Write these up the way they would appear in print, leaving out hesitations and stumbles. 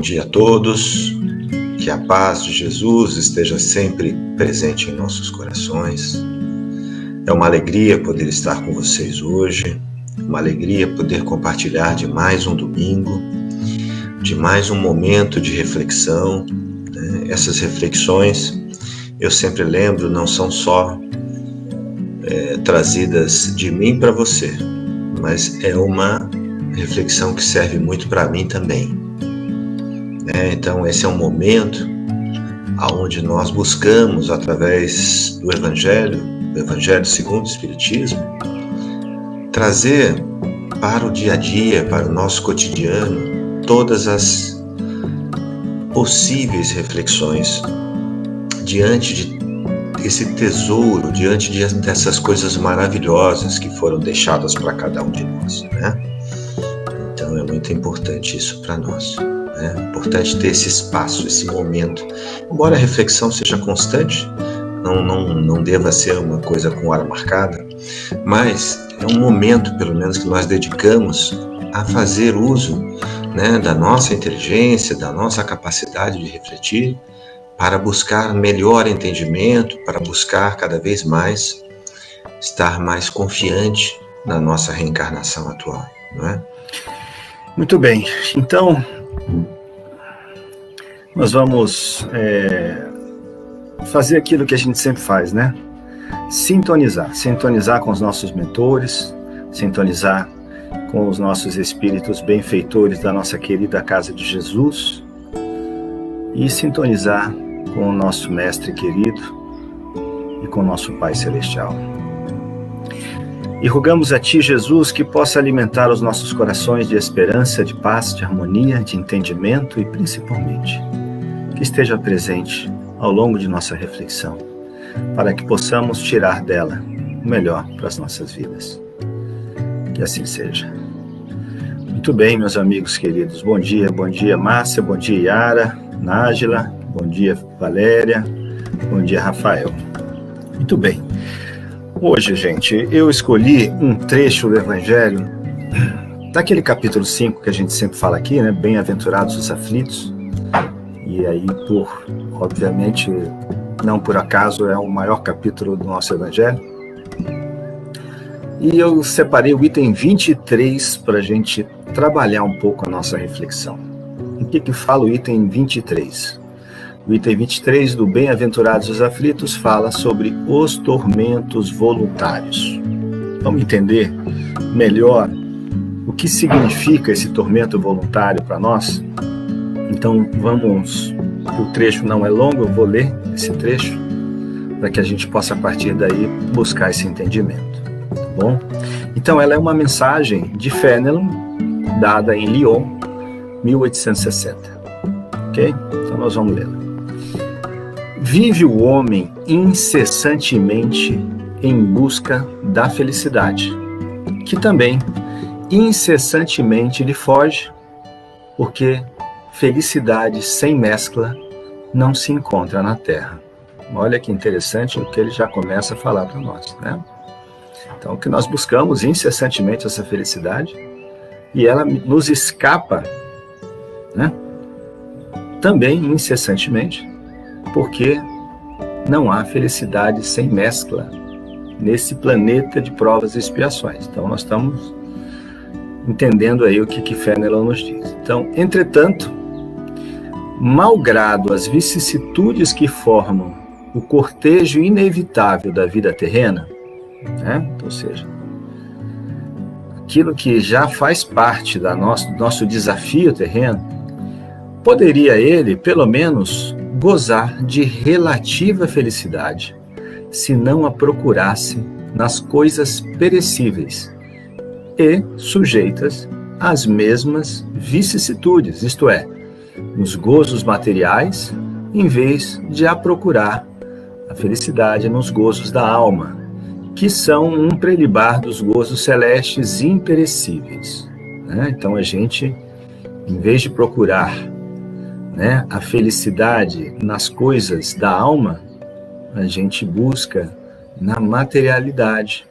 dia a todos, que a paz de Jesus esteja sempre presente em nossos corações. É uma alegria poder estar com vocês hoje, uma alegria poder compartilhar de mais um domingo, de mais um momento de reflexão. Essas reflexões, eu sempre lembro, não são só trazidas de mim para você, mas é uma reflexão que serve muito para mim também. Então esse é um momento onde nós buscamos, através do Evangelho segundo o Espiritismo, trazer para o dia a dia, para o nosso cotidiano, todas as possíveis reflexões diante desse tesouro, diante dessas coisas maravilhosas que foram deixadas para cada um de nós, Então é muito importante isso para nós. É importante ter esse espaço, esse momento. Embora a reflexão seja constante, não deva ser uma coisa com hora marcada, mas é um momento, pelo menos, que nós dedicamos a fazer uso da nossa inteligência, da nossa capacidade de refletir, para buscar melhor entendimento, para buscar cada vez mais estar mais confiante na nossa reencarnação atual, não é? Muito bem, então nós vamos fazer aquilo que a gente sempre faz, Sintonizar com os nossos mentores, sintonizar com os nossos espíritos benfeitores da nossa querida Casa de Jesus e sintonizar com o nosso Mestre querido e com o nosso Pai Celestial. E rogamos a Ti, Jesus, que possa alimentar os nossos corações de esperança, de paz, de harmonia, de entendimento e, principalmente, que esteja presente ao longo de nossa reflexão, para que possamos tirar dela o melhor para as nossas vidas. Que assim seja. Muito bem, meus amigos queridos. Bom dia, Márcia, bom dia, Yara, Nájila, bom dia, Valéria, bom dia, Rafael. Muito bem. Hoje, gente, eu escolhi um trecho do Evangelho, daquele capítulo 5 que a gente sempre fala aqui, Bem-aventurados os aflitos. E aí, obviamente, não por acaso, é o maior capítulo do nosso Evangelho. E eu separei o item 23 para a gente trabalhar um pouco a nossa reflexão. O que fala o item 23? O item 23 do Bem-aventurados os aflitos fala sobre os tormentos voluntários. Vamos entender melhor o que significa esse tormento voluntário para nós? Então o trecho não é longo, eu vou ler esse trecho para que a gente possa a partir daí buscar esse entendimento, tá bom? Então ela é uma mensagem de Fénelon, dada em Lyon, 1860, ok? Então nós vamos lê-la. Vive o homem incessantemente em busca da felicidade, que também incessantemente lhe foge, porque felicidade sem mescla não se encontra na terra. Olha que interessante o que ele já começa a falar para nós, Então, que nós buscamos incessantemente essa felicidade e ela nos escapa, também incessantemente, porque não há felicidade sem mescla nesse planeta de provas e expiações. Então, nós estamos entendendo aí o que Fénelon nos diz. Então, entretanto, malgrado as vicissitudes que formam o cortejo inevitável da vida terrena, ou seja, aquilo que já faz parte do nosso desafio terreno, poderia ele, pelo menos, gozar de relativa felicidade, se não a procurasse nas coisas perecíveis e sujeitas às mesmas vicissitudes, isto é, nos gozos materiais, em vez de a procurar a felicidade nos gozos da alma, que são um prelibar dos gozos celestes imperecíveis. Então a gente, em vez de procurar a felicidade nas coisas da alma, a gente busca na materialidade,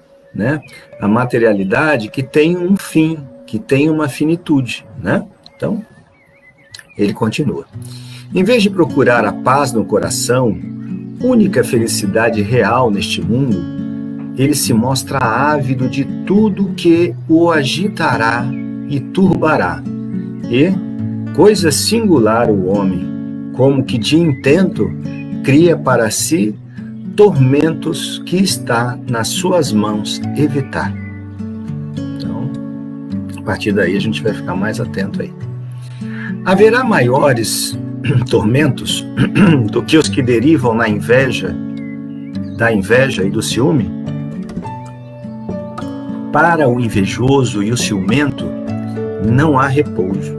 A materialidade que tem um fim, que tem uma finitude, Então, Ele continua. Em vez de procurar a paz no coração, única felicidade real neste mundo, ele se mostra ávido de tudo que o agitará e turbará. E, coisa singular o homem, como que de intento, cria para si tormentos que está nas suas mãos evitar. Então, a partir daí a gente vai ficar mais atento aí. Haverá maiores tormentos do que os que derivam da inveja e do ciúme? Para o invejoso e o ciumento não há repouso.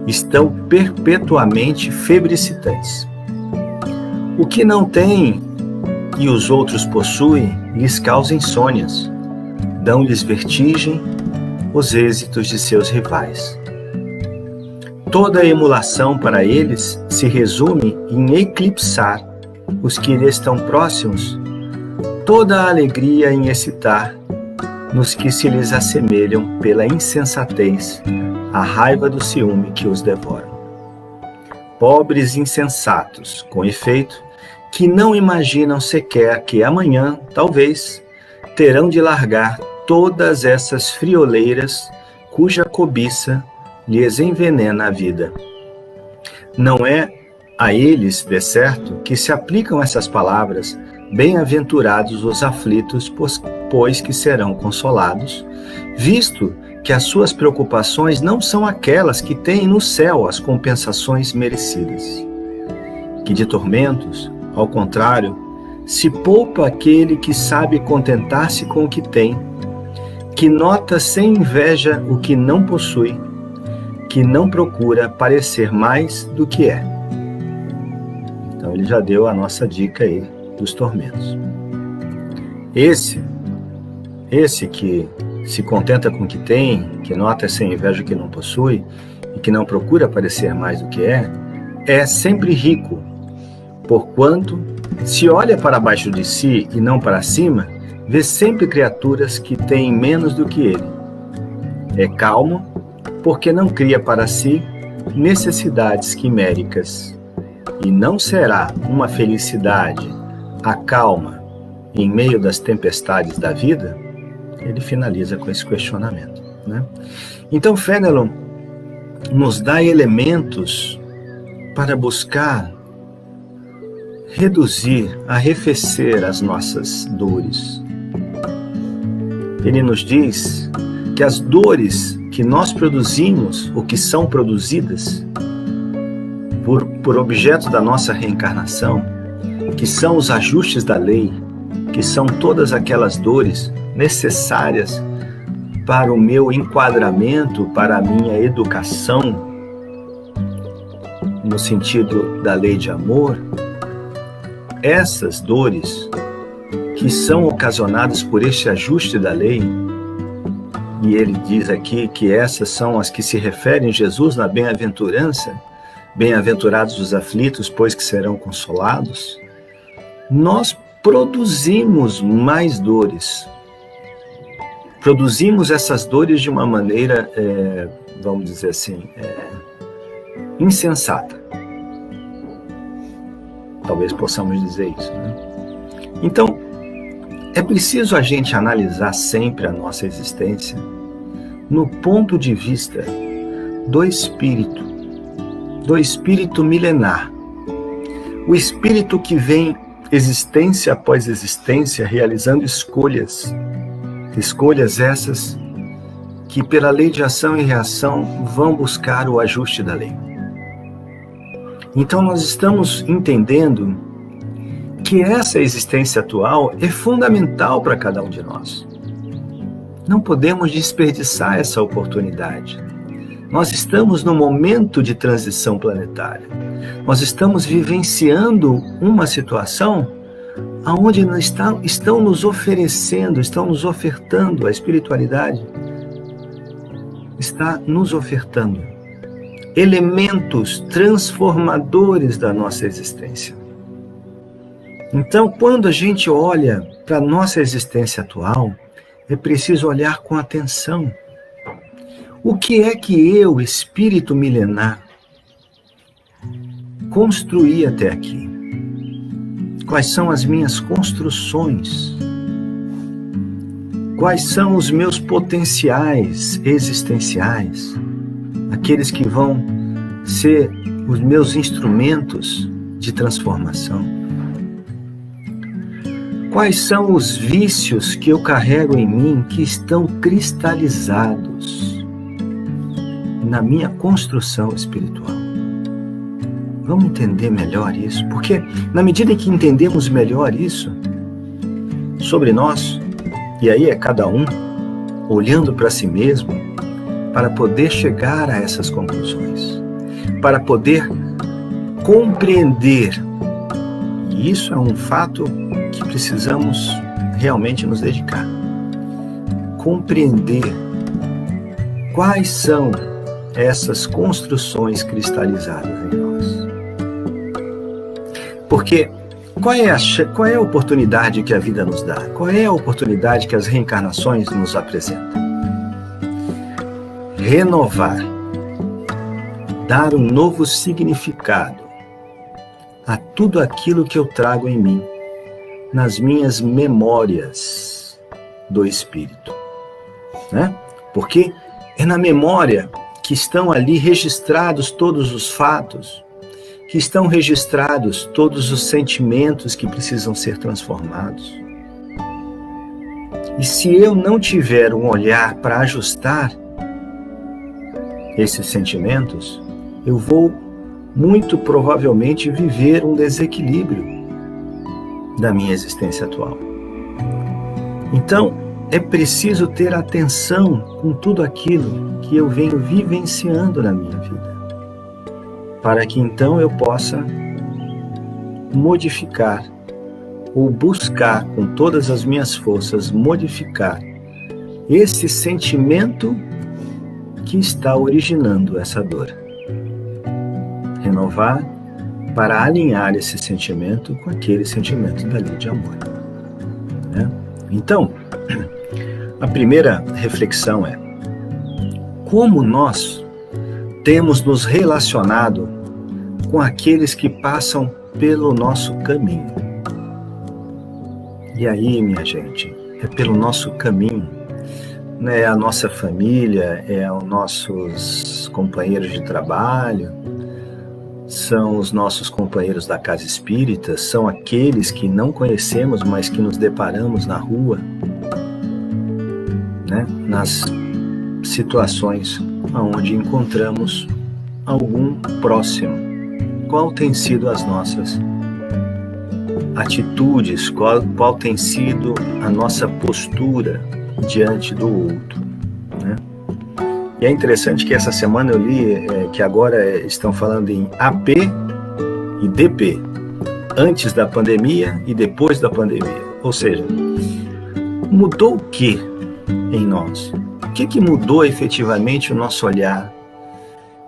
Estão perpetuamente febricitantes. O que não tem e os outros possuem, lhes causa insônias, dão-lhes vertigem os êxitos de seus rivais. Toda a emulação para eles se resume em eclipsar os que lhes estão próximos, toda a alegria em excitar nos que se lhes assemelham pela insensatez, a raiva do ciúme que os devora. Pobres insensatos, com efeito, que não imaginam sequer que amanhã, talvez, terão de largar todas essas frioleiras cuja cobiça lhes envenena a vida. Não é a eles, de certo, que se aplicam essas palavras: bem-aventurados os aflitos, pois que serão consolados, visto que as suas preocupações não são aquelas que têm no céu as compensações merecidas. Que de tormentos, ao contrário, se poupa aquele que sabe contentar-se com o que tem, que nota sem inveja o que não possui, que não procura parecer mais do que é. Então ele já deu a nossa dica aí dos tormentos. Esse que se contenta com o que tem, que nota sem inveja o que não possui e que não procura parecer mais do que é sempre rico, porquanto, se olha para baixo de si e não para cima, vê sempre criaturas que têm menos do que ele. É calmo, porque não cria para si necessidades quiméricas, e não será uma felicidade a calma em meio das tempestades da vida. Ele finaliza com esse questionamento, né? Então, Fenelon nos dá elementos para buscar reduzir, arrefecer as nossas dores. Ele nos diz que as dores que nós produzimos, ou que são produzidas por objeto da nossa reencarnação, que são os ajustes da lei, que são todas aquelas dores necessárias para o meu enquadramento, para a minha educação, no sentido da lei de amor, essas dores que são ocasionadas por este ajuste da lei, e ele diz aqui que essas são as que se referem a Jesus na bem-aventurança, bem-aventurados os aflitos, pois que serão consolados, nós produzimos mais dores. Produzimos essas dores de uma maneira, vamos dizer assim, insensata. Talvez possamos dizer isso, né? Então, é preciso a gente analisar sempre a nossa existência no ponto de vista do espírito milenar. O espírito que vem existência após existência realizando escolhas essas que pela lei de ação e reação vão buscar o ajuste da lei. Então nós estamos entendendo que essa existência atual é fundamental para cada um de nós. Não podemos desperdiçar essa oportunidade. Nós estamos num momento de transição planetária. Nós estamos vivenciando uma situação onde estão nos oferecendo, estão nos ofertando, a espiritualidade está nos ofertando elementos transformadores da nossa existência. Então, quando a gente olha para a nossa existência atual, é preciso olhar com atenção. O que é que eu, espírito milenar, construí até aqui? Quais são as minhas construções? Quais são os meus potenciais existenciais? Aqueles que vão ser os meus instrumentos de transformação? Quais são os vícios que eu carrego em mim que estão cristalizados na minha construção espiritual? Vamos entender melhor isso, porque na medida em que entendemos melhor isso sobre nós, e aí é cada um olhando para si mesmo, para poder chegar a essas conclusões, para poder compreender, e isso é um fato que precisamos realmente nos dedicar, compreender quais são essas construções cristalizadas em nós. Porque qual é a oportunidade que a vida nos dá? Qual é a oportunidade que as reencarnações nos apresentam? Renovar, dar um novo significado a tudo aquilo que eu trago em mim, nas minhas memórias do Espírito, né? Porque é na memória que estão ali registrados todos os fatos, que estão registrados todos os sentimentos que precisam ser transformados. E se eu não tiver um olhar para ajustar esses sentimentos, eu vou muito provavelmente viver um desequilíbrio da minha existência atual. Então, é preciso ter atenção com tudo aquilo que eu venho vivenciando na minha vida, para que então eu possa modificar ou buscar com todas as minhas forças modificar esse sentimento que está originando essa dor. Renovar para alinhar esse sentimento com aquele sentimento dali de amor, né? Então, a primeira reflexão é: como nós temos nos relacionado com aqueles que passam pelo nosso caminho? E aí, minha gente, é pelo nosso caminho, não é a nossa família, é os nossos companheiros de trabalho, são os nossos companheiros da casa espírita, são aqueles que não conhecemos, mas que nos deparamos na rua, né? Nas situações onde encontramos algum próximo. Qual tem sido as nossas atitudes, qual tem sido a nossa postura diante do outro, né? E é interessante que essa semana eu li que agora estão falando em AP e DP, antes da pandemia e depois da pandemia. Ou seja, mudou o que em nós? O que mudou efetivamente o nosso olhar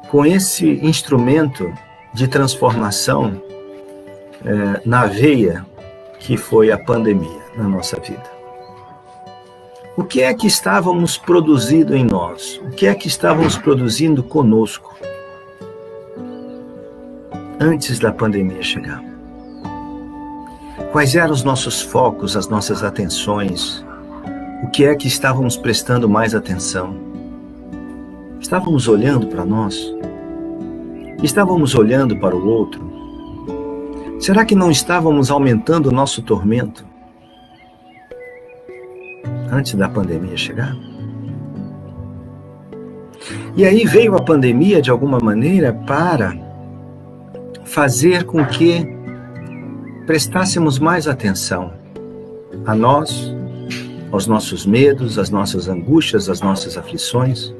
com esse instrumento de transformação na veia que foi a pandemia na nossa vida? O que é que estávamos produzindo em nós? O que é que estávamos produzindo conosco antes da pandemia chegar? Quais eram os nossos focos, as nossas atenções? O que é que estávamos prestando mais atenção? Estávamos olhando para nós? Estávamos olhando para o outro? Será que não estávamos aumentando o nosso tormento antes da pandemia chegar? E aí veio a pandemia de alguma maneira para fazer com que prestássemos mais atenção a nós, aos nossos medos, às nossas angústias, às nossas aflições,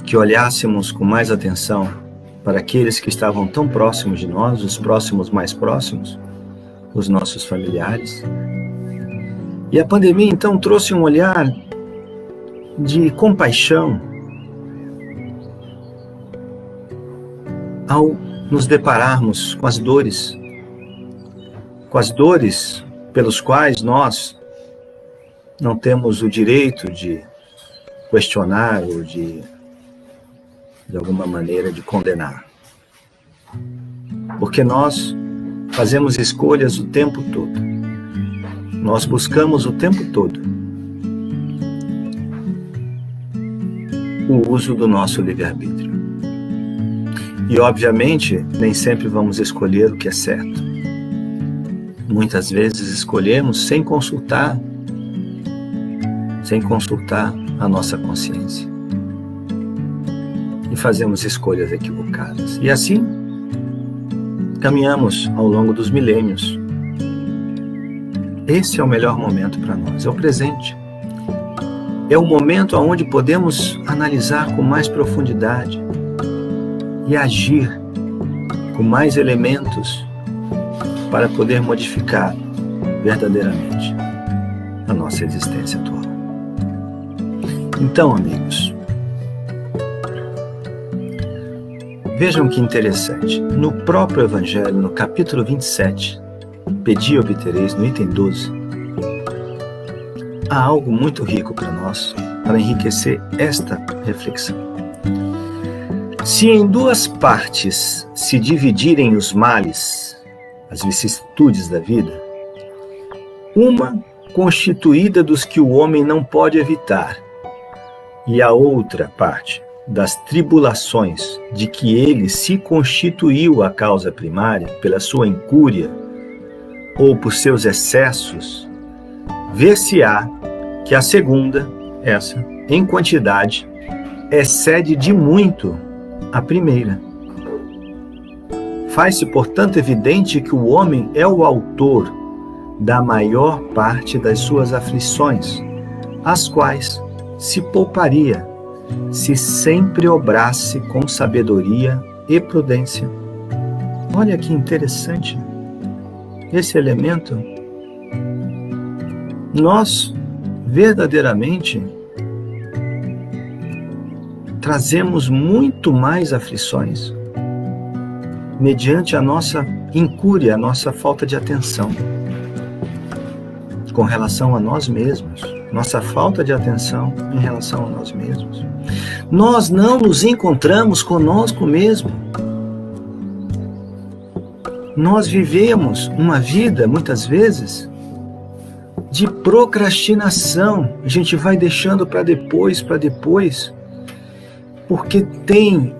que olhássemos com mais atenção para aqueles que estavam tão próximos de nós, os próximos mais próximos, os nossos familiares. E a pandemia, então, trouxe um olhar de compaixão ao nos depararmos com as dores pelos quais nós não temos o direito de questionar ou de alguma maneira, de condenar. Porque nós fazemos escolhas o tempo todo. Nós buscamos o tempo todo o uso do nosso livre-arbítrio. E, obviamente, nem sempre vamos escolher o que é certo. Muitas vezes escolhemos sem consultar a nossa consciência. E fazemos escolhas equivocadas. E assim, caminhamos ao longo dos milênios. Esse é o melhor momento para nós, é o presente. É o momento onde podemos analisar com mais profundidade e agir com mais elementos para poder modificar verdadeiramente a nossa existência atual. Então, amigos, vejam que interessante. No próprio Evangelho, no capítulo 27, Pedi e obtereis, no item 12, há algo muito rico para nós, para enriquecer esta reflexão. Se em duas partes se dividirem os males, as vicissitudes da vida, uma constituída dos que o homem não pode evitar, e a outra parte das tribulações de que ele se constituiu a causa primária pela sua incúria ou por seus excessos, ver-se-á que a segunda, essa, em quantidade, excede de muito a primeira. Faz-se, portanto, evidente que o homem é o autor da maior parte das suas aflições, as quais se pouparia se sempre obrasse com sabedoria e prudência. Olha que interessante esse elemento. Nós verdadeiramente trazemos muito mais aflições mediante a nossa incúria, a nossa falta de atenção com relação a nós mesmos, nossa falta de atenção em relação a nós mesmos. Nós não nos encontramos conosco mesmo. Nós vivemos uma vida, muitas vezes, de procrastinação. A gente vai deixando para depois, porque tem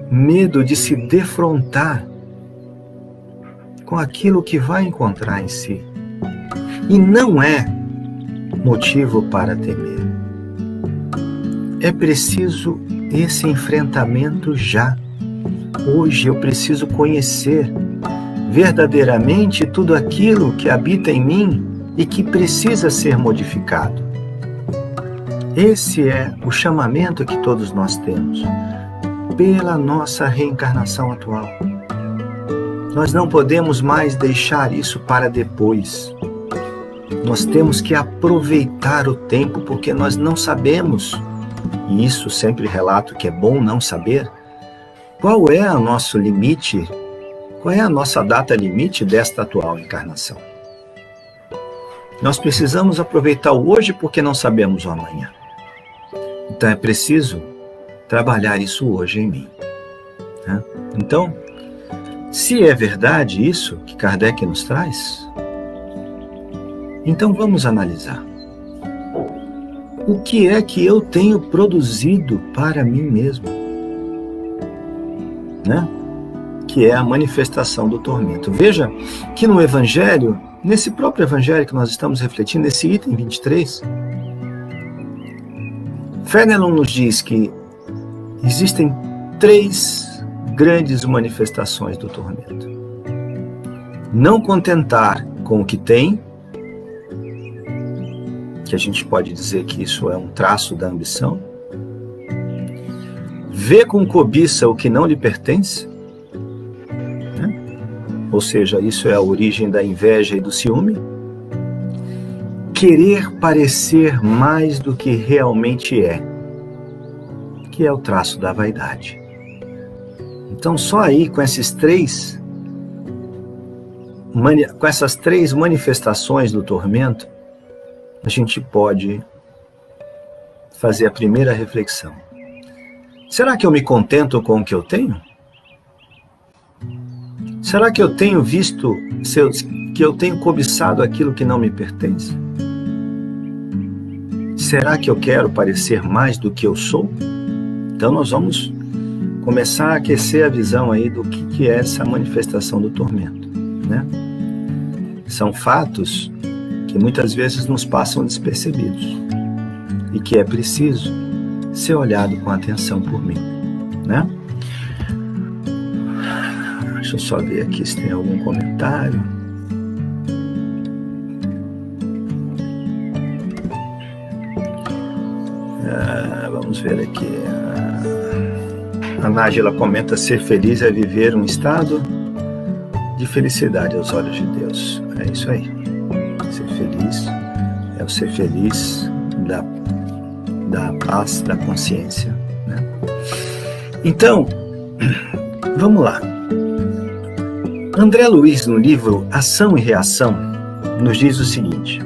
medo de se defrontar com aquilo que vai encontrar em si. E não é motivo para temer. É preciso esse enfrentamento já. Hoje eu preciso conhecer verdadeiramente tudo aquilo que habita em mim e que precisa ser modificado. Esse é o chamamento que todos nós temos pela nossa reencarnação atual. Nós não podemos mais deixar isso para depois. Nós temos que aproveitar o tempo, porque nós não sabemos, e isso sempre relato que é bom não saber, qual é o nosso limite, qual é a nossa data limite desta atual encarnação. Nós precisamos aproveitar o hoje porque não sabemos o amanhã. Então é preciso trabalhar isso hoje em mim. Né? Então, se é verdade isso que Kardec nos traz, então vamos analisar. O que é que eu tenho produzido para mim mesmo? Né? Que é a manifestação do tormento. Veja que no Evangelho, nesse próprio Evangelho que nós estamos refletindo, nesse item 23, Fenelon nos diz que existem 3 grandes manifestações do tormento. Não contentar com o que tem, que a gente pode dizer que isso é um traço da ambição. Ver com cobiça o que não lhe pertence, né? Ou seja, isso é a origem da inveja e do ciúme. Querer parecer mais do que realmente é, que é o traço da vaidade. Então, só aí, com essas 3 manifestações do tormento, a gente pode fazer a primeira reflexão. Será que eu me contento com o que eu tenho? Será que eu tenho visto, que eu tenho cobiçado aquilo que não me pertence? Será que eu quero parecer mais do que eu sou? Então nós vamos começar a aquecer a visão aí do que é essa manifestação do tormento, né? São fatos que muitas vezes nos passam despercebidos e que é preciso ser olhado com atenção por mim, né? Deixa eu só ver aqui se tem algum comentário. Vamos ver aqui. A Nájila comenta: ser feliz é viver um estado de felicidade aos olhos de Deus. É isso aí. Ser feliz é o ser feliz da paz, da consciência, né? Então, vamos lá. André Luiz, no livro Ação e Reação, nos diz o seguinte,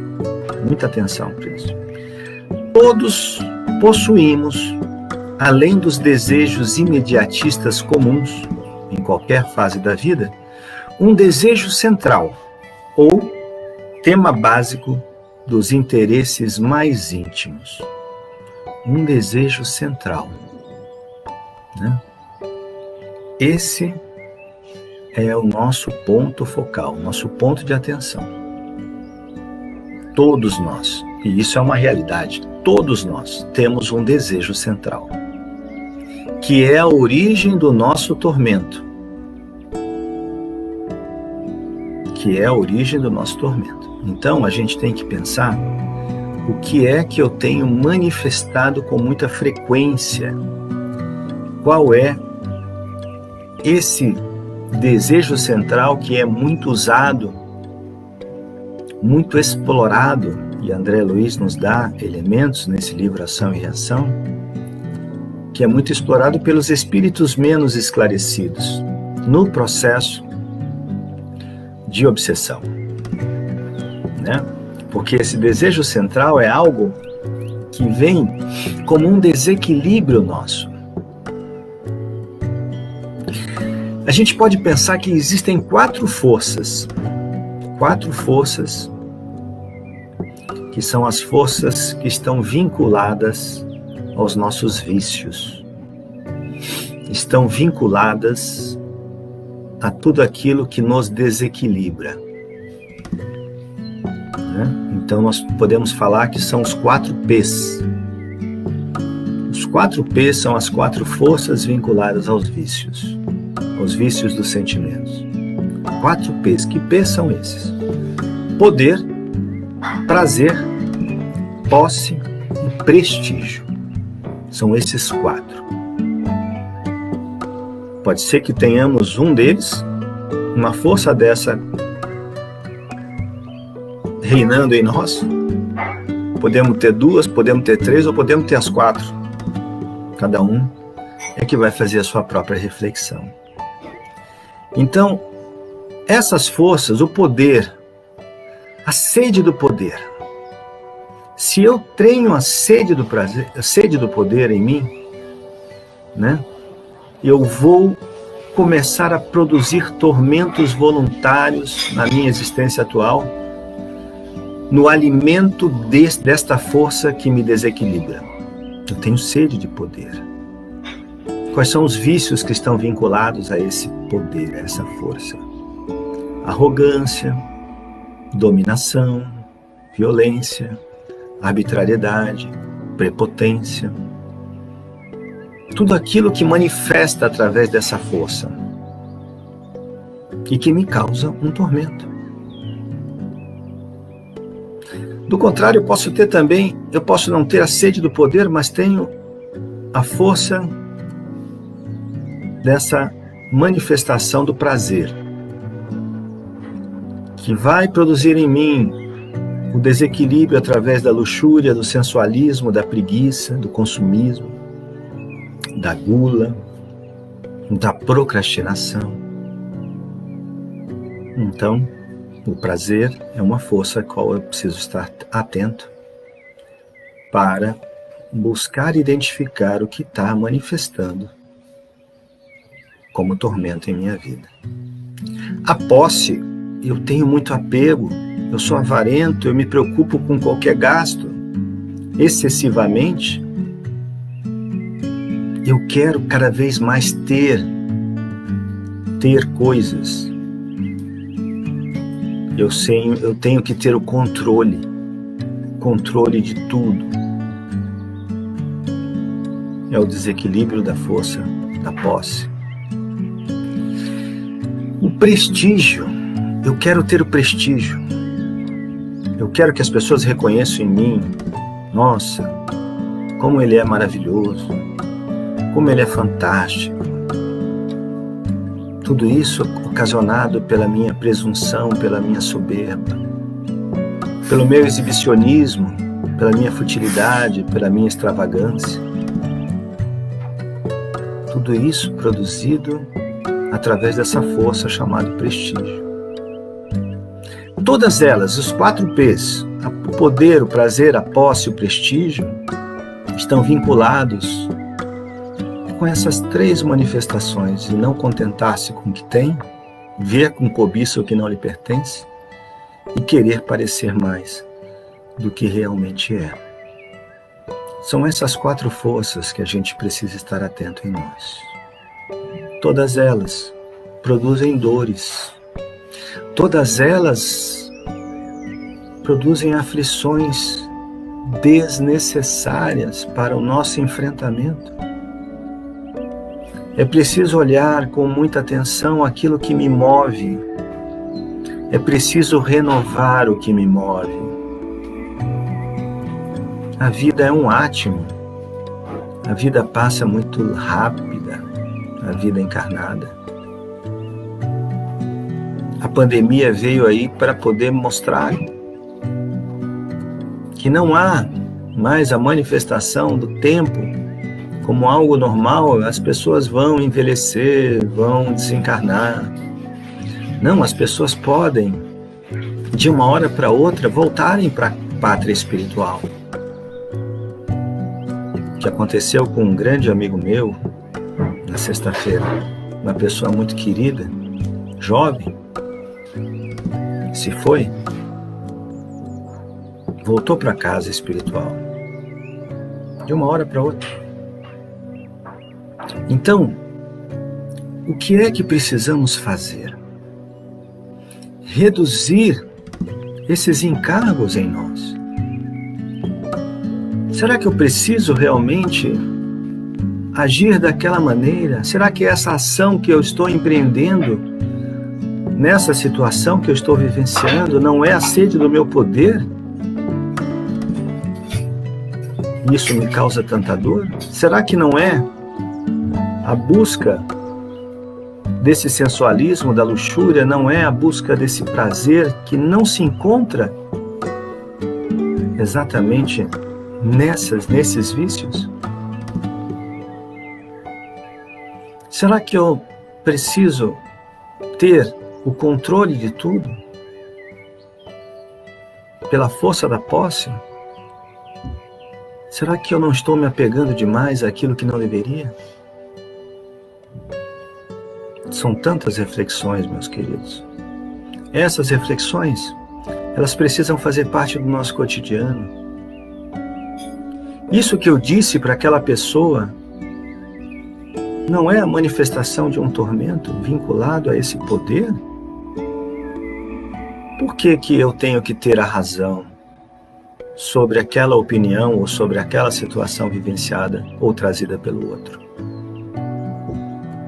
muita atenção para isso. Todos possuímos, além dos desejos imediatistas comuns, em qualquer fase da vida, um desejo central, ou tema básico dos interesses mais íntimos. Um desejo central, né? Esse é o nosso ponto focal, nosso ponto de atenção. Todos nós, e isso é uma realidade, todos nós temos um desejo central, que é a origem do nosso tormento. Então, a gente tem que pensar o que é que eu tenho manifestado com muita frequência. Qual é esse desejo central que é muito usado, muito explorado, e André Luiz nos dá elementos nesse livro Ação e Reação, que é muito explorado pelos espíritos menos esclarecidos no processo de obsessão, né? Porque esse desejo central é algo que vem como um desequilíbrio nosso. A gente pode pensar que existem quatro forças que são as forças que estão vinculadas aos nossos vícios, estão vinculadas a tudo aquilo que nos desequilibra, né? Então nós podemos falar que são os 4 P's. Os 4 P's são as 4 forças vinculadas aos vícios dos sentimentos. 4 P's. Que P's são esses? Poder, prazer, posse e prestígio. São esses 4. Pode ser que tenhamos um deles, uma força dessa reinando em nós. Podemos ter 2, podemos ter 3 ou podemos ter as 4. Cada um é que vai fazer a sua própria reflexão. Então, essas forças, o poder, a sede do poder. Se eu tenho a sede do prazer, a sede do poder em mim, né? Eu vou começar a produzir tormentos voluntários na minha existência atual, no alimento desta força que me desequilibra. Eu tenho sede de poder. Quais são os vícios que estão vinculados a esse poder, a essa força? Arrogância, dominação, violência, arbitrariedade, prepotência. Tudo aquilo que manifesta através dessa força e que me causa um tormento. Do contrário, eu posso não ter a sede do poder, mas tenho a força dessa manifestação do prazer, que vai produzir em mim o desequilíbrio através da luxúria, do sensualismo, da preguiça, do consumismo, da gula, da procrastinação. Então, o prazer é uma força a qual eu preciso estar atento para buscar identificar o que está manifestando como tormento em minha vida. A posse, eu tenho muito apego, eu sou avarento, eu me preocupo com qualquer gasto, excessivamente. Eu quero cada vez mais ter coisas. Eu tenho que ter o controle de tudo. É o desequilíbrio da força da posse. O prestígio, eu quero ter o prestígio. Eu quero que as pessoas reconheçam em mim, nossa, como ele é maravilhoso, como ele é fantástico. Tudo isso ocasionado pela minha presunção, pela minha soberba, pelo meu exibicionismo, pela minha futilidade, pela minha extravagância. Tudo isso produzido através dessa força chamada prestígio. Todas elas, os 4 P's, o poder, o prazer, a posse e o prestígio, estão vinculados com essas 3 manifestações, e não contentar-se com o que tem, ver com cobiça o que não lhe pertence e querer parecer mais do que realmente é. São essas 4 forças que a gente precisa estar atento em nós. Todas elas produzem dores. Todas elas produzem aflições desnecessárias para o nosso enfrentamento. É preciso olhar com muita atenção aquilo que me move. É preciso renovar o que me move. A vida é um átimo. A vida passa muito rápida, a vida encarnada. A pandemia veio aí para poder mostrar que não há mais a manifestação do tempo como algo normal. As pessoas vão envelhecer, vão desencarnar. Não, as pessoas podem, de uma hora para outra, voltarem para a pátria espiritual. O que aconteceu com um grande amigo meu, na sexta-feira, uma pessoa muito querida, jovem, se foi, voltou para a casa espiritual, de uma hora para outra. Então, o que é que precisamos fazer? Reduzir esses encargos em nós. Será que eu preciso realmente agir daquela maneira? Será que essa ação que eu estou empreendendo, nessa situação que eu estou vivenciando, não é a sede do meu poder? Isso me causa tanta dor? Será que não é a busca desse sensualismo, da luxúria, não é a busca desse prazer que não se encontra exatamente nesses vícios? Será que eu preciso ter o controle de tudo pela força da posse? Será que eu não estou me apegando demais àquilo que não deveria? São tantas reflexões, meus queridos. Essas reflexões, elas precisam fazer parte do nosso cotidiano. Isso que eu disse para aquela pessoa não é a manifestação de um tormento vinculado a esse poder? Por que que eu tenho que ter a razão sobre aquela opinião ou sobre aquela situação vivenciada ou trazida pelo outro?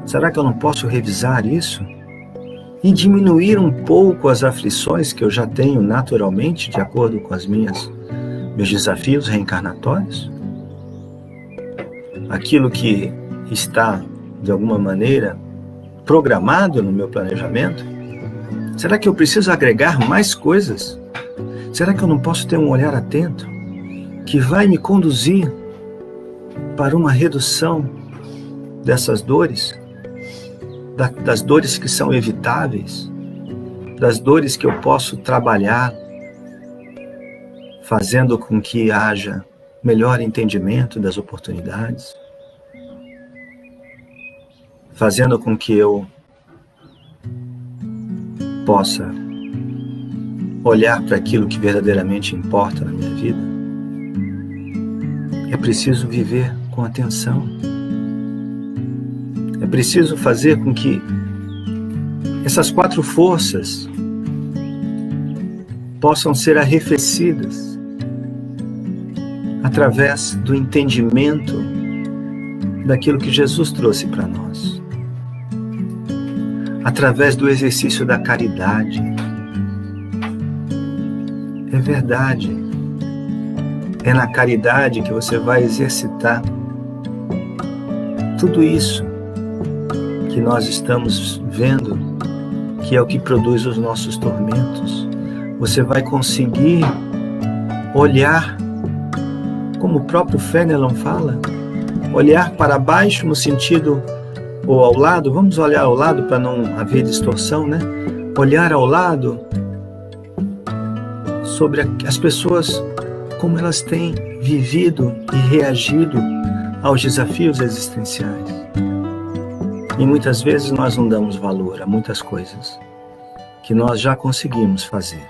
Será que eu não posso revisar isso e diminuir um pouco as aflições que eu já tenho naturalmente, de acordo com meus desafios reencarnatórios? Aquilo que está, de alguma maneira, programado no meu planejamento? Será que eu preciso agregar mais coisas? Será que eu não posso ter um olhar atento que vai me conduzir para uma redução dessas dores? Das dores que são evitáveis, das dores que eu posso trabalhar, fazendo com que haja melhor entendimento das oportunidades, fazendo com que eu possa olhar para aquilo que verdadeiramente importa na minha vida, é preciso viver com atenção. É preciso fazer com que essas 4 forças possam ser arrefecidas através do entendimento daquilo que Jesus trouxe para nós, através do exercício da caridade. É verdade, é na caridade que você vai exercitar tudo isso que nós estamos vendo, que é o que produz os nossos tormentos. Você vai conseguir olhar, como o próprio Fenelon fala, olhar para baixo no sentido, ou ao lado, vamos olhar ao lado para não haver distorção, né? Olhar ao lado sobre as pessoas, como elas têm vivido e reagido aos desafios existenciais. E muitas vezes nós não damos valor a muitas coisas que nós já conseguimos fazer.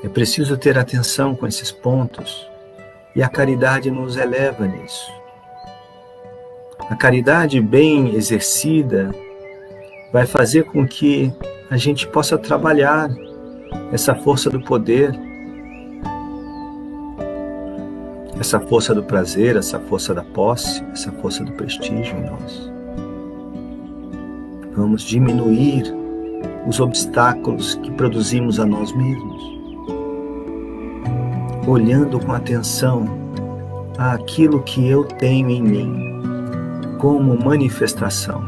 É preciso ter atenção com esses pontos, e a caridade nos eleva nisso. A caridade bem exercida vai fazer com que a gente possa trabalhar essa força do poder, essa força do prazer, essa força da posse, essa força do prestígio em nós. Vamos diminuir os obstáculos que produzimos a nós mesmos, olhando com atenção àquilo que eu tenho em mim como manifestação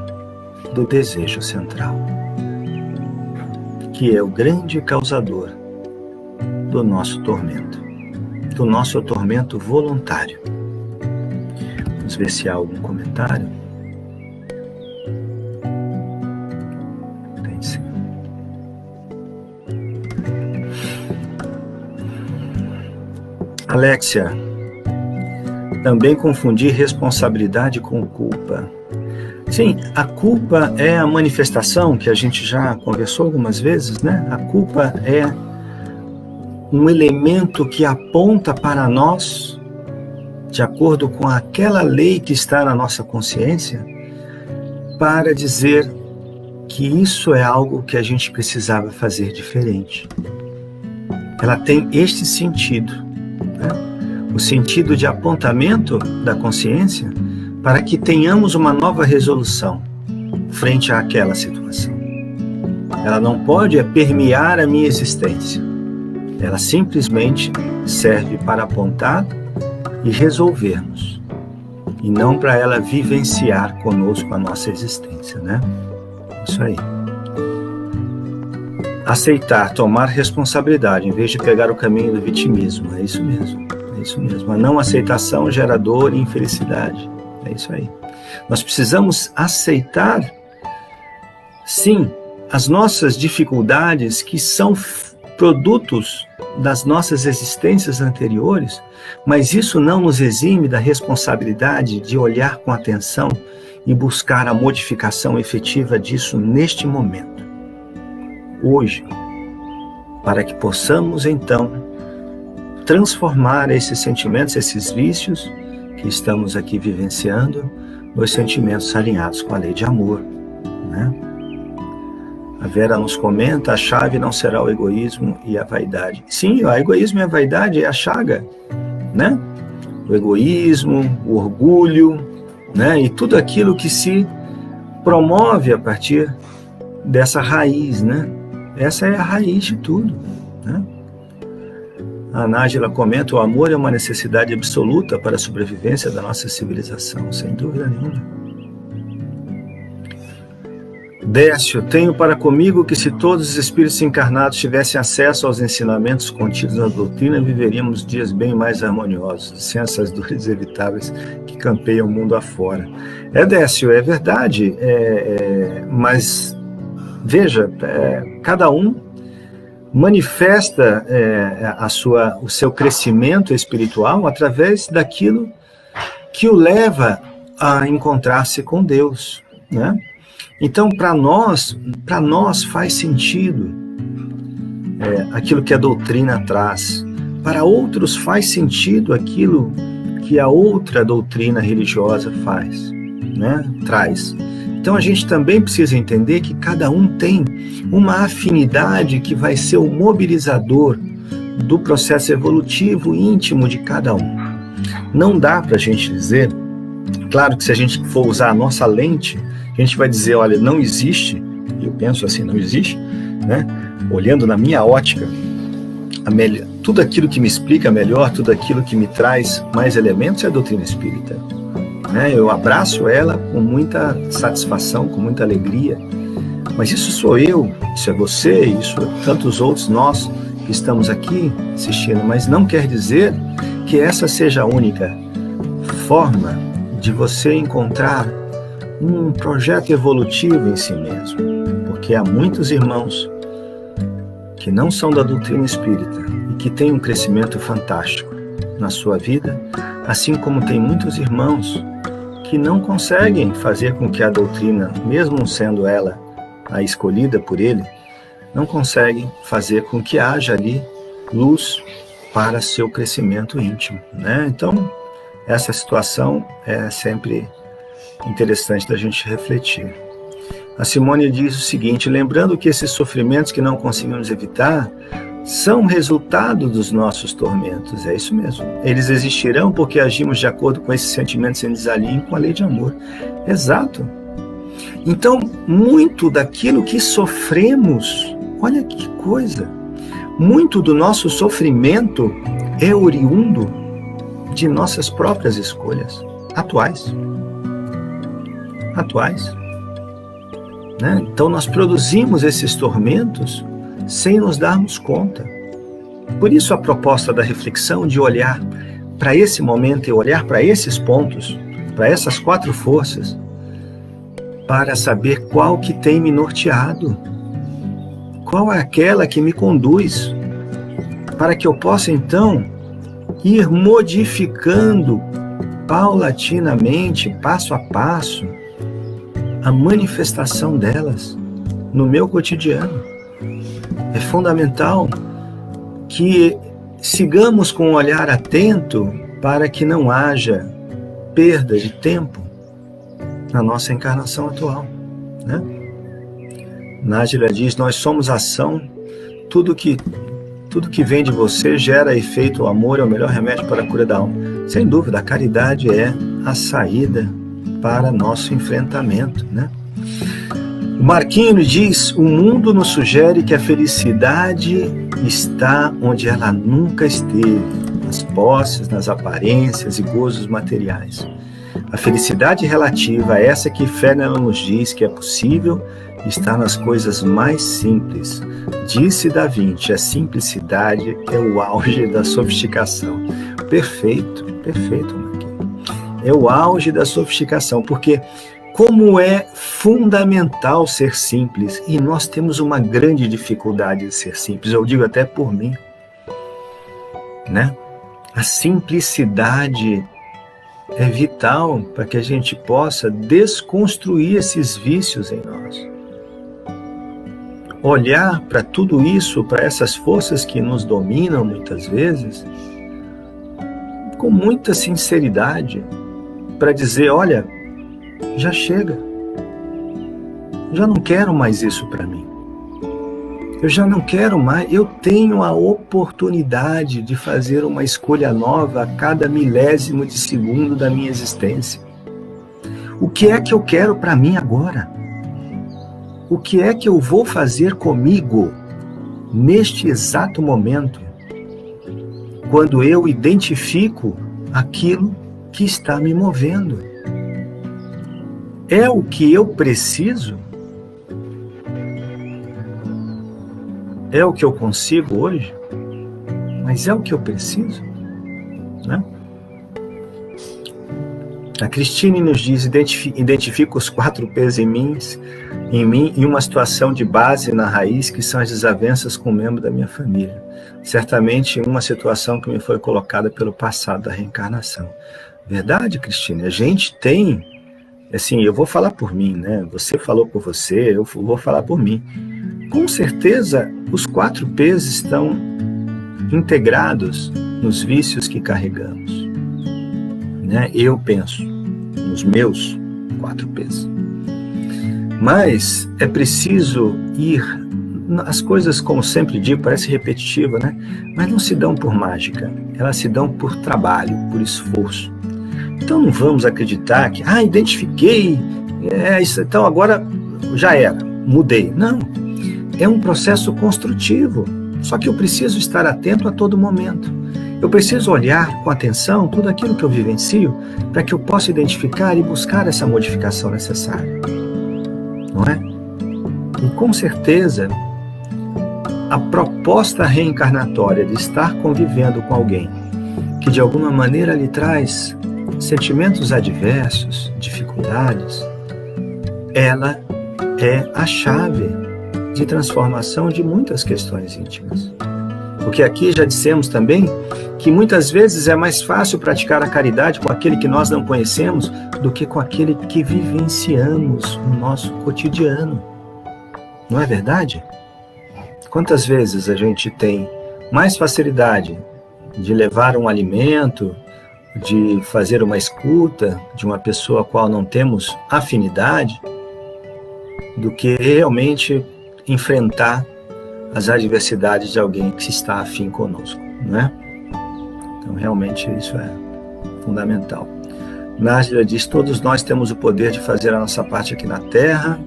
do desejo central, que é o grande causador do nosso tormento voluntário. Vamos ver se há algum comentário. Tem sim. Alexia, também confundir responsabilidade com culpa. Sim, a culpa é a manifestação, que a gente já conversou algumas vezes, né? A culpa é um elemento que aponta para nós, de acordo com aquela lei que está na nossa consciência, para dizer que isso é algo que a gente precisava fazer diferente. Ela tem este sentido, né? O sentido de apontamento da consciência para que tenhamos uma nova resolução frente àquela situação. Ela não pode permear a minha existência. Ela simplesmente serve para apontar e resolvermos, e não para ela vivenciar conosco a nossa existência, né? Isso aí. Aceitar, tomar responsabilidade, em vez de pegar o caminho do vitimismo. É isso mesmo, é isso mesmo. A não aceitação gera dor e infelicidade. É isso aí. Nós precisamos aceitar, sim, as nossas dificuldades, que são produtos das nossas existências anteriores, mas isso não nos exime da responsabilidade de olhar com atenção e buscar a modificação efetiva disso neste momento, hoje, para que possamos então transformar esses sentimentos, esses vícios que estamos aqui vivenciando, nos sentimentos alinhados com a lei de amor, né? A Vera nos comenta, a chave não será o egoísmo e a vaidade. Sim, o egoísmo e a vaidade é a chaga, né? O egoísmo, o orgulho, né? E tudo aquilo que se promove a partir dessa raiz, né? Essa é a raiz de tudo, né? A Nájila comenta, o amor é uma necessidade absoluta para a sobrevivência da nossa civilização, sem dúvida nenhuma. Décio, tenho para comigo que se todos os espíritos encarnados tivessem acesso aos ensinamentos contidos na doutrina, viveríamos dias bem mais harmoniosos, sem essas dores evitáveis que campeiam o mundo afora. Décio, é verdade, mas veja, cada um manifesta o seu crescimento espiritual através daquilo que o leva a encontrar-se com Deus, né? Então, para nós faz sentido aquilo que a doutrina traz. Para outros faz sentido aquilo que a outra doutrina religiosa faz, né? Traz. Então a gente também precisa entender que cada um tem uma afinidade que vai ser o mobilizador do processo evolutivo íntimo de cada um. Não dá para a gente dizer, claro que se a gente for usar a nossa lente, a gente vai dizer, olha, não existe, eu penso assim, não existe, né? Olhando na minha ótica, tudo aquilo que me explica melhor, tudo aquilo que me traz mais elementos é a doutrina espírita. Eu abraço ela com muita satisfação, com muita alegria, mas isso sou eu, isso é você, isso é tantos outros nós que estamos aqui assistindo, mas não quer dizer que essa seja a única forma de você encontrar um projeto evolutivo em si mesmo, porque há muitos irmãos que não são da doutrina espírita e que têm um crescimento fantástico na sua vida, assim como tem muitos irmãos que não conseguem fazer com que a doutrina, mesmo sendo ela a escolhida por ele, não conseguem fazer com que haja ali luz para seu crescimento íntimo, né? Então, essa situação é sempre interessante da gente refletir. A Simone diz o seguinte: lembrando que esses sofrimentos que não conseguimos evitar são resultado dos nossos tormentos. É isso mesmo. Eles existirão porque agimos de acordo com esses sentimentos em desalinho com a lei de amor. Exato. Então, muito daquilo que sofremos, olha que coisa, muito do nosso sofrimento é oriundo de nossas próprias escolhas atuais. Né? Então, nós produzimos esses tormentos sem nos darmos conta. Por isso a proposta da reflexão de olhar para esse momento e olhar para esses pontos, para essas 4 forças, para saber qual que tem me norteado, qual é aquela que me conduz, para que eu possa então ir modificando paulatinamente, passo a passo, a manifestação delas no meu cotidiano. É fundamental que sigamos com um olhar atento para que não haja perda de tempo na nossa encarnação atual, né? Nájila diz, nós somos ação, tudo que vem de você gera efeito, o amor é o melhor remédio para a cura da alma. Sem dúvida, a caridade é a saída para nosso enfrentamento, né? O Marquinho diz, o mundo nos sugere que a felicidade está onde ela nunca esteve, nas posses, nas aparências e gozos materiais. A felicidade relativa a essa que Fernando nos diz que é possível está nas coisas mais simples. Disse Da Vinci, a simplicidade é o auge da sofisticação. Perfeito, Marquinho. É o auge da sofisticação, porque como é fundamental ser simples, e nós temos uma grande dificuldade de ser simples, eu digo até por mim, né? A simplicidade é vital para que a gente possa desconstruir esses vícios em nós. Olhar para tudo isso, para essas forças que nos dominam muitas vezes, com muita sinceridade, para dizer, olha, já chega, já não quero mais isso para mim, eu já não quero mais, eu tenho a oportunidade de fazer uma escolha nova a cada milésimo de segundo da minha existência. O que é que eu quero para mim agora? O que é que eu vou fazer comigo neste exato momento, quando eu identifico aquilo que está me movendo? É o que eu preciso? É o que eu consigo hoje? Mas é o que eu preciso? Né? A Cristine nos diz, identifico os 4 P's em mim em uma situação de base na raiz, que são as desavenças com um membro da minha família. Certamente uma situação que me foi colocada pelo passado da reencarnação. Verdade, Cristine? A gente tem Assim, eu vou falar por mim, né? Você falou por você, eu vou falar por mim. Com certeza, os 4 P's estão integrados nos vícios que carregamos, né? Eu penso nos meus 4 P's. Mas é preciso ir... As coisas, como sempre digo, parece repetitiva, né? Mas não se dão por mágica. Elas se dão por trabalho, por esforço. Então não vamos acreditar que, identifiquei, isso, então agora já era, mudei. Não, é um processo construtivo. Só que eu preciso estar atento a todo momento. Eu preciso olhar com atenção tudo aquilo que eu vivencio para que eu possa identificar e buscar essa modificação necessária. Não é? E com certeza, a proposta reencarnatória de estar convivendo com alguém que de alguma maneira lhe traz sentimentos adversos, dificuldades, ela é a chave de transformação de muitas questões íntimas. Porque aqui já dissemos também que muitas vezes é mais fácil praticar a caridade com aquele que nós não conhecemos do que com aquele que vivenciamos no nosso cotidiano. Não é verdade? Quantas vezes a gente tem mais facilidade de levar um alimento, de fazer uma escuta de uma pessoa a qual não temos afinidade, do que realmente enfrentar as adversidades de alguém que está afim conosco, não é? Então, realmente, isso é fundamental. Nájila diz, todos nós temos o poder de fazer a nossa parte aqui na Terra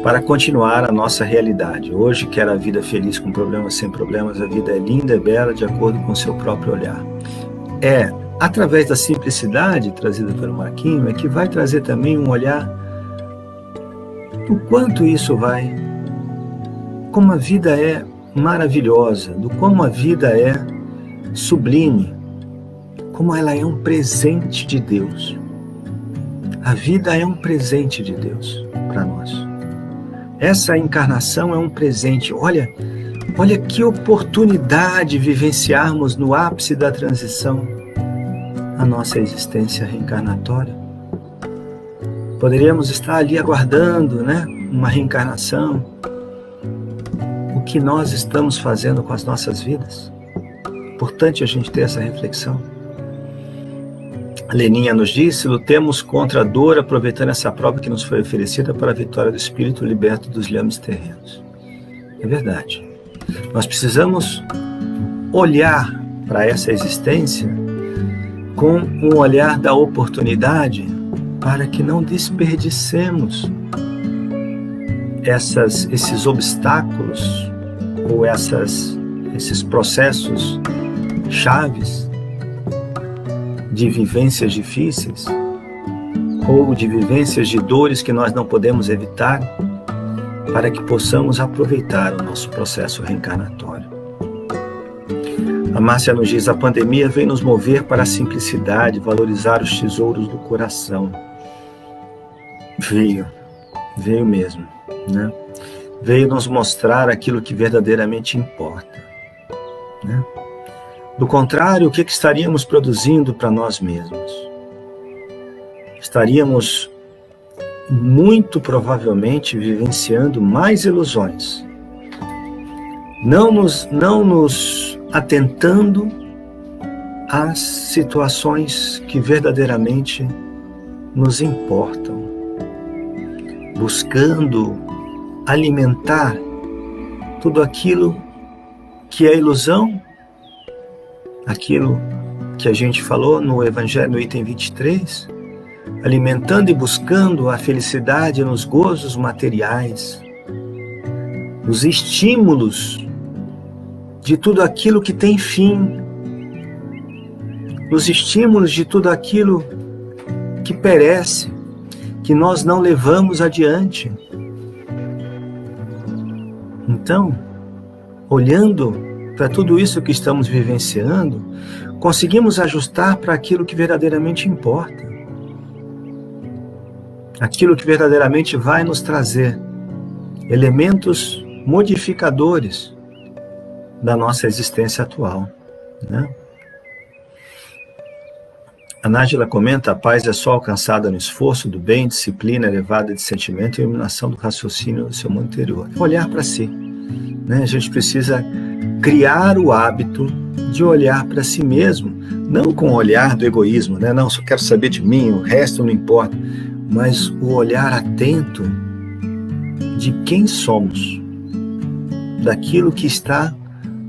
para continuar a nossa realidade. Hoje, quer a vida feliz com problemas, sem problemas, a vida é linda e bela de acordo com o seu próprio olhar. É através da simplicidade trazida pelo Marquinho, é que vai trazer também um olhar do quanto isso vai, como a vida é maravilhosa, do como a vida é sublime, como ela é um presente de Deus. A vida é um presente de Deus para nós. Essa encarnação é um presente. Olha que oportunidade vivenciarmos no ápice da transição a nossa existência reencarnatória. Poderíamos estar ali aguardando, né, uma reencarnação. O que nós estamos fazendo com as nossas vidas? Importante a gente ter essa reflexão. A Leninha nos disse, lutemos contra a dor, aproveitando essa prova que nos foi oferecida para a vitória do espírito liberto dos liames terrenos. É verdade. Nós precisamos olhar para essa existência com um olhar da oportunidade para que não desperdicemos esses obstáculos ou esses processos chaves de vivências difíceis ou de vivências de dores que nós não podemos evitar, para que possamos aproveitar o nosso processo reencarnatório. A Márcia nos diz, a pandemia vem nos mover para a simplicidade, valorizar os tesouros do coração. Veio mesmo, né? Veio nos mostrar aquilo que verdadeiramente importa, né? Do contrário, o que estaríamos produzindo para nós mesmos? Estaríamos muito provavelmente vivenciando mais ilusões, não nos atentando às situações que verdadeiramente nos importam, buscando alimentar tudo aquilo que é ilusão, aquilo que a gente falou no Evangelho, no item 23, alimentando e buscando a felicidade nos gozos materiais, nos estímulos de tudo aquilo que tem fim, nos estímulos de tudo aquilo que perece, que nós não levamos adiante. Então, olhando para tudo isso que estamos vivenciando, conseguimos ajustar para aquilo que verdadeiramente importa. Aquilo que verdadeiramente vai nos trazer elementos modificadores da nossa existência atual, né? A Nájila comenta: a paz é só alcançada no esforço do bem, disciplina elevada de sentimento e iluminação do raciocínio do seu mundo interior. Olhar para si, né? A gente precisa criar o hábito de olhar para si mesmo, não com o olhar do egoísmo, né? Não, só quero saber de mim, o resto não importa, mas o olhar atento de quem somos, daquilo que está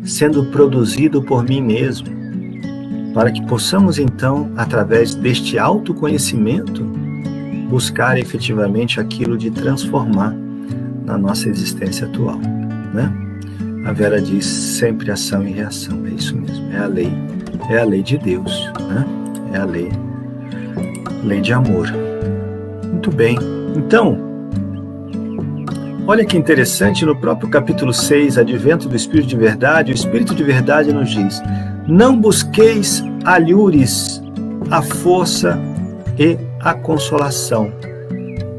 sendo produzido por mim mesmo, para que possamos então, através deste autoconhecimento, buscar efetivamente aquilo de transformar na nossa existência atual, né? A Vera diz sempre ação e reação, é isso mesmo, é a lei de Deus, né? É a lei de amor. Muito bem, então, olha que interessante, no próprio capítulo 6, Advento do Espírito de Verdade, o Espírito de Verdade nos diz: não busqueis alhures a força e a consolação,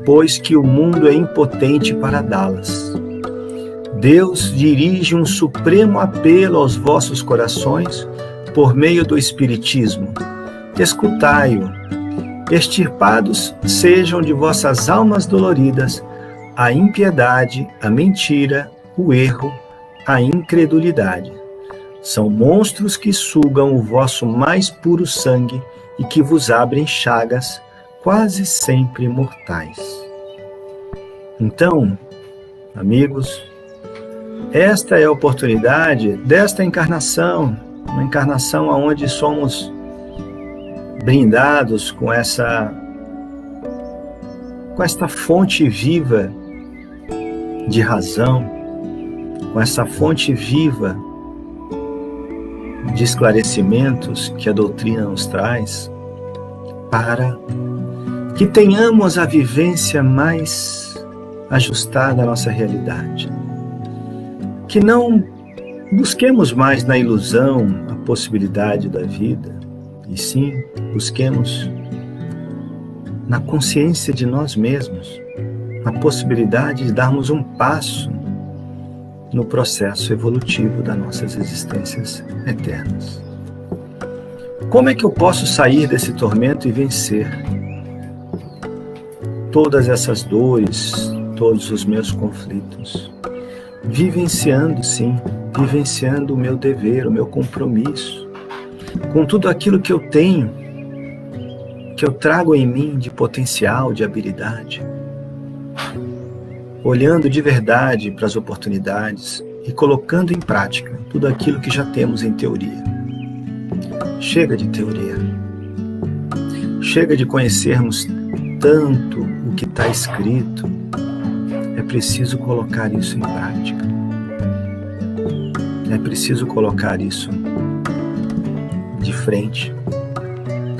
pois que o mundo é impotente para dá-las. Deus dirige um supremo apelo aos vossos corações por meio do Espiritismo. Escutai-o. Extirpados sejam de vossas almas doloridas a impiedade, a mentira, o erro, a incredulidade. São monstros que sugam o vosso mais puro sangue e que vos abrem chagas quase sempre mortais. Então, amigos, esta é a oportunidade desta encarnação, uma encarnação onde somos brindados com esta fonte viva de razão, com essa fonte viva de esclarecimentos que a doutrina nos traz, para que tenhamos a vivência mais ajustada à nossa realidade. Que não busquemos mais na ilusão a possibilidade da vida, e sim busquemos na consciência de nós mesmos a possibilidade de darmos um passo no processo evolutivo das nossas existências eternas. Como é que eu posso sair desse tormento e vencer todas essas dores, todos os meus conflitos? Vivenciando, sim, vivenciando o meu dever, o meu compromisso, com tudo aquilo que eu tenho, que eu trago em mim de potencial, de habilidade, olhando de verdade para as oportunidades e colocando em prática tudo aquilo que já temos em teoria. Chega de teoria. Chega de conhecermos tanto o que está escrito. É preciso colocar isso em prática. É preciso colocar isso de frente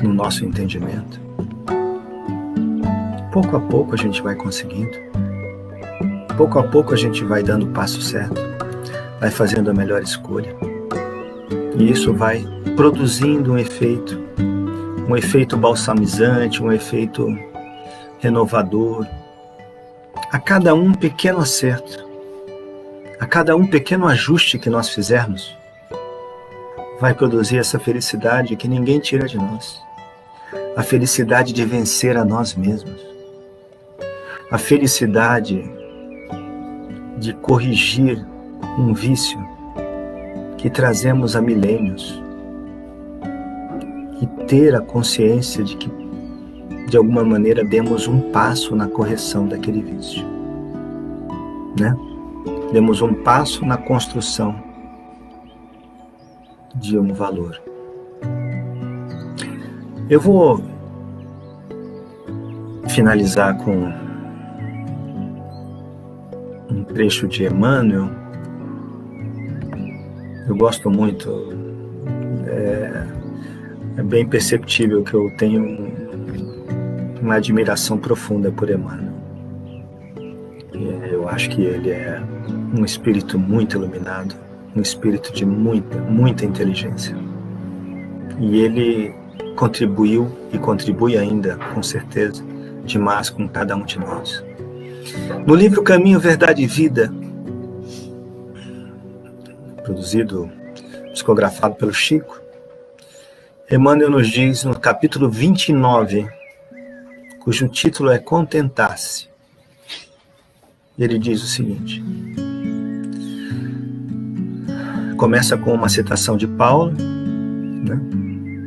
no nosso entendimento. Pouco a pouco a gente vai conseguindo. Pouco a pouco a gente vai dando o passo certo, vai fazendo a melhor escolha. E isso vai produzindo um efeito balsamizante, um efeito renovador. A cada um pequeno acerto, a cada um pequeno ajuste que nós fizermos, vai produzir essa felicidade que ninguém tira de nós. A felicidade de vencer a nós mesmos. A felicidade de corrigir um vício que trazemos há milênios. E ter a consciência de que, de alguma maneira, demos um passo na correção daquele vício, né? Demos um passo na construção de um valor. Eu vou finalizar com um trecho de Emmanuel. Eu gosto muito, é bem perceptível que eu tenho uma admiração profunda por Emmanuel. Eu acho que ele é um espírito muito iluminado, um espírito de muita inteligência. E ele contribuiu e contribui ainda, com certeza, demais com cada um de nós. No livro Caminho, Verdade e Vida, produzido, psicografado pelo Chico, Emmanuel nos diz no capítulo 29, cujo título é Contentar-se. Ele diz o seguinte, começa com uma citação de Paulo, né?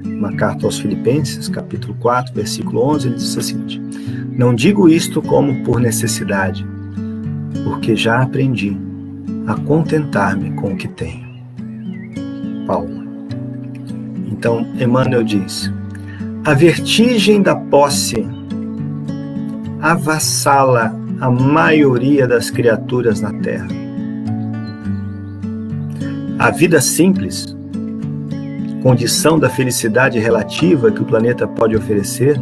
Uma carta aos Filipenses, capítulo 4, versículo 11, ele diz o seguinte: não digo isto como por necessidade, porque já aprendi a contentar-me com o que tenho. Paulo. Então, Emmanuel diz, a vertigem da posse avassala a maioria das criaturas na Terra. A vida simples, condição da felicidade relativa que o planeta pode oferecer,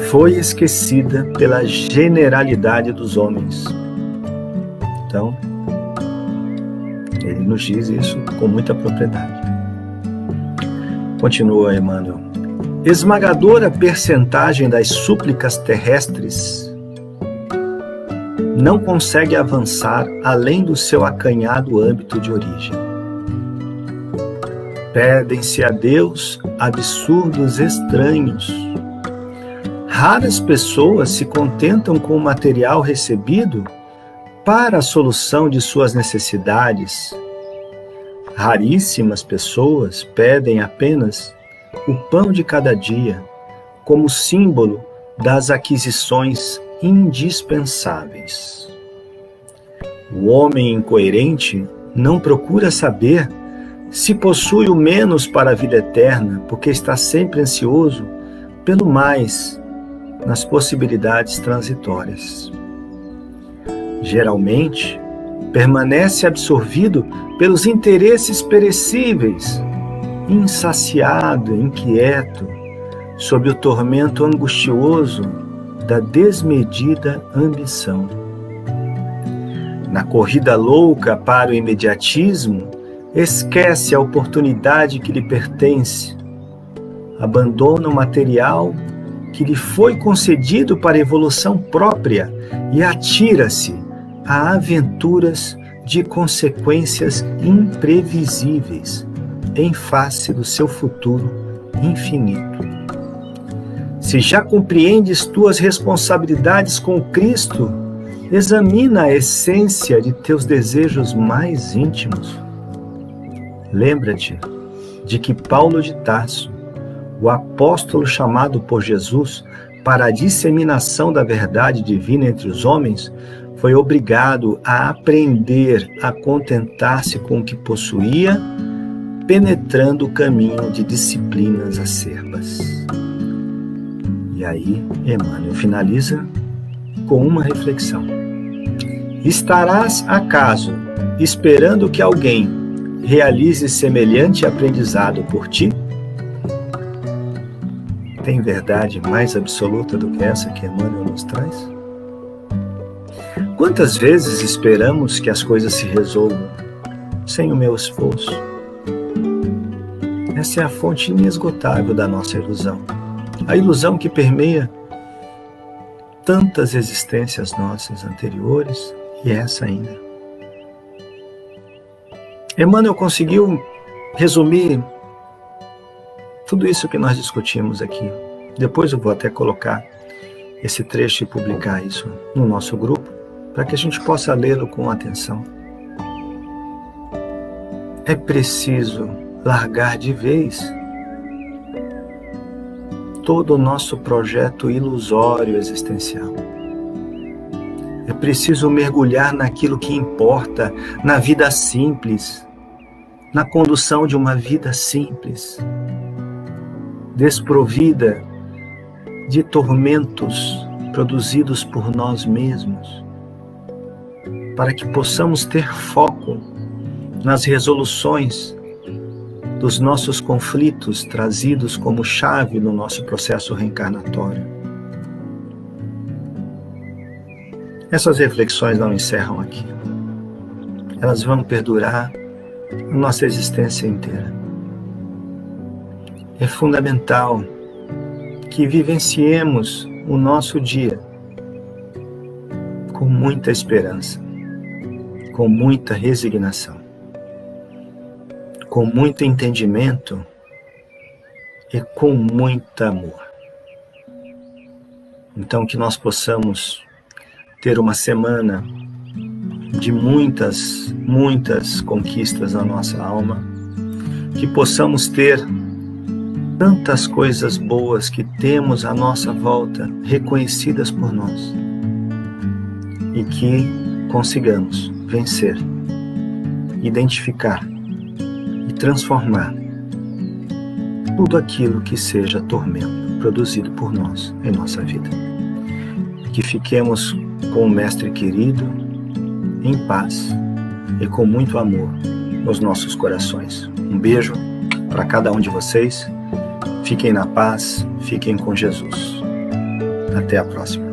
foi esquecida pela generalidade dos homens. Então, ele nos diz isso com muita propriedade. Continua Emmanuel. Esmagadora percentagem das súplicas terrestres não consegue avançar além do seu acanhado âmbito de origem. Pedem-se a Deus absurdos estranhos. Raras pessoas se contentam com o material recebido para a solução de suas necessidades. Raríssimas pessoas pedem apenas o pão de cada dia como símbolo das aquisições indispensáveis. O homem incoerente não procura saber se possui o menos para a vida eterna, porque está sempre ansioso pelo mais nas possibilidades transitórias. Geralmente, permanece absorvido pelos interesses perecíveis, insaciado, inquieto, sob o tormento angustioso da desmedida ambição. Na corrida louca para o imediatismo, esquece a oportunidade que lhe pertence, abandona o material que lhe foi concedido para a evolução própria e atira-se a aventuras de consequências imprevisíveis em face do seu futuro infinito. Se já compreendes tuas responsabilidades com Cristo, examina a essência de teus desejos mais íntimos. Lembra-te de que Paulo de Tarso, o apóstolo chamado por Jesus para a disseminação da verdade divina entre os homens, foi obrigado a aprender a contentar-se com o que possuía, penetrando o caminho de disciplinas acerbas. E aí, Emmanuel finaliza com uma reflexão. Estarás, acaso, esperando que alguém realize semelhante aprendizado por ti? Tem verdade mais absoluta do que essa que Emmanuel nos traz? Quantas vezes esperamos que as coisas se resolvam sem o meu esforço? Essa é a fonte inesgotável da nossa ilusão. A ilusão que permeia tantas existências nossas anteriores e essa ainda. Emmanuel conseguiu resumir tudo isso que nós discutimos aqui. Depois eu vou até colocar esse trecho e publicar isso no nosso grupo, para que a gente possa lê-lo com atenção. É preciso largar de vez todo o nosso projeto ilusório existencial. É preciso mergulhar naquilo que importa, na vida simples, na condução de uma vida simples, desprovida de tormentos produzidos por nós mesmos, para que possamos ter foco nas resoluções dos nossos conflitos trazidos como chave no nosso processo reencarnatório. Essas reflexões não encerram aqui. Elas vão perdurar a nossa existência inteira. É fundamental que vivenciemos o nosso dia com muita esperança, com muita resignação, com muito entendimento e com muito amor. Então, que nós possamos ter uma semana de muitas conquistas na nossa alma, que possamos ter tantas coisas boas que temos à nossa volta, reconhecidas por nós, e que consigamos vencer, identificar e transformar tudo aquilo que seja tormento produzido por nós em nossa vida. Que fiquemos com o Mestre querido, em paz e com muito amor nos nossos corações. Um beijo para cada um de vocês. Fiquem na paz, fiquem com Jesus. Até a próxima.